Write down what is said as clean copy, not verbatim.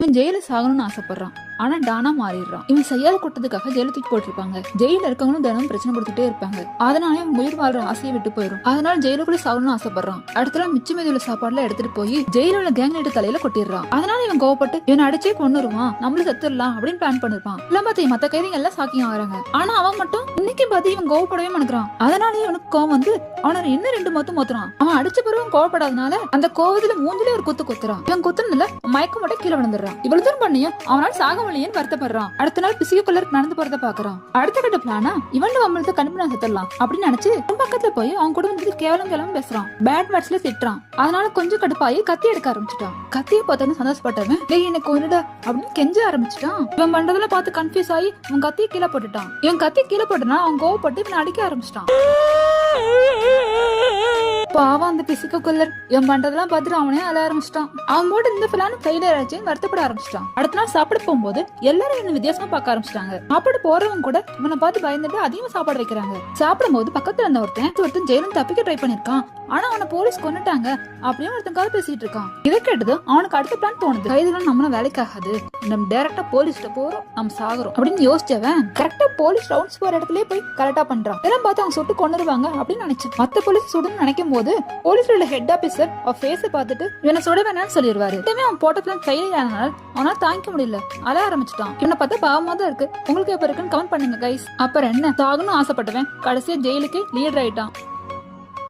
இவன் ஜெயில சாகணும்னு ஆசைப்படுறான். ஆனா டானா மாறிடுறான். இவன் செய்யாத குற்றத்துக்காக ஜெயில தூக்கி போட்டிருப்பாங்க. ஜெயில இருக்கவங்களும் தினமும் பிரச்சனை கொடுத்துட்டே இருப்பாங்க. அதனால இவன் உயிர் வாழ்ற ஆசையை விட்டு போயிடும். அதனால ஜெயிலுக்குள்ள சாகணும்னு ஆசைப்படுறான். அடுத்த நாள் மிச்ச மீதி உள்ள சாப்பாடுல எடுத்துட்டு போய் ஜெயில உள்ள கேங் லீடர் தலையில கொட்டிடுறான். அதனால இவன் கோவப்பட்டு இவன் அடிச்சே கொண்டுருவான், நம்மளும் செத்துடலாம் அப்படின்னு பிளான் பண்ணிருப்பான். எல்லாம் பார்த்து மத்த கைதிங்க எல்லாம் சாக்கியம் ஆகுறாங்க. ஆனா அவன் மட்டும் இன்னைக்கு பார்த்து இவன் கோவப்படவே மாட்டேங்கிறான். அதனாலே அவனுக்கு கோவம் வந்து அவனை என்ன 2 மொத்துறான். அவன் அடிச்ச பிறகு கோவப்படாதனால அந்த கோவத்துல மூஞ்சில ஒரு குத்துறான். இவன் குத்துனதுல மயக்கம் மட்டும் கீழே விழுந்துடுறான். இவ்வளவு தூரம் பண்ணியும் அவனால் சாக முடியலன்னு வருத்தப்படுறான். அடுத்த நாள் பிசியோக்குள்ள நடந்து போறத பாக்குறான். அடுத்த கட்ட பிளானா இவன் நம்மளுக்கு கண்டிப்பா செத்துடலாம் அப்படின்னு நினைச்சு பக்கத்துல போய் அவன் குடும்பத்துக்கு கேவலம் பேசுறான். பேட் வேர்ட்ஸ்ல திட்டுறான். அதனால கொஞ்சம் கடுப்பாயி கத்தி எடுக்க ஆரம்பிச்சுட்டான். கத்தியை பார்த்தா சந்தோஷப்பட்டவன் எனக்கு ஒண்ணுடா அப்படின்னு கெஞ்ச ஆரம்பிச்சுட்டான். இவன் பண்றதுல பார்த்து கன்ஃபியூஸ் ஆகி அவன் கத்தியை கீழே போட்டுட்டான். இவன் கத்தி கீழே போட்டனா அவன் கோவப்பட்டு இவன் அடிக்க ஆரம்பிச்சிட்டான். பாவம் அந்த பிசிக்கோக்குள்ளர் இவன் பண்றதெல்லாம் பார்த்துட்டு அவனே அழ ஆரம்பிச்சிட்டான். அவன் போட்டு இந்த பிளான் ஃபெயிலியர் ஆச்சு வருத்தப்பட ஆரம்பிச்சிட்டான். அடுத்த நாள் சாப்பிட போகும்போது எல்லாரும் இவனை வித்தியாசமா பார்க்க ஆரம்பிச்சிட்டாங்க. சாப்பிட போறவங்க கூட இவனை பார்த்து பயந்துட்டு அதிகமா சாப்பாடு வைக்கிறாங்க. சாப்பிடும் போது பக்கத்துல இருந்த ஒருத்தன் ஜெயிலும் தப்பிக்க ட்ரை பண்ணிருக்கான். ஆனா அவனை போலீஸ் கொன்னுட்டாங்க அப்படின்னு ஒருத்தன் பேசிட்டு இருக்கான். இதை கேட்டது அவனுக்கு அடுத்த பிளான் தோணுது. கைதுகள் நம்மளும் வேலைக்கு ஆகாது, நம்ம டைரக்டா போலீஸ்ட போறோம், நம்ம சாகுறோம் அப்படின்னு யோசிச்சவன் கரெக்டா போலீஸ் ரவுண்ட்ஸ் போற இடத்துல போய் கரெக்டா பண்றான். இதெல்லாம் பார்த்து அவங்க சுட்டு கொண்டுருவாங்க அப்படின்னு நினைச்சு மத்த போலீஸ் சுடுன்னு நினைக்கும் போது போலீஸ்ல ஹெட் ஆபீசர் அவன் ஃபேஸ பார்த்துட்டு இவனை சுட வேணாம்னு சொல்லிடுவாரு. அவன் போட்ட பிளான் ஃபெயிலியர் ஆனதால அவனால தாங்கிக்க முடியல, அழ ஆரம்பிச்சிட்டான். இவனை பார்த்தா பாவமா தான் இருக்கு. உங்களுக்கு எப்ப இருக்குன்னு கமெண்ட் பண்ணுங்க கைஸ். அப்புறம் என்ன, சாகணும்னு ஆசைப்பட்டவன் கடைசியா ஜெயிலுக்கு லீடர் ஆயிட்டான்.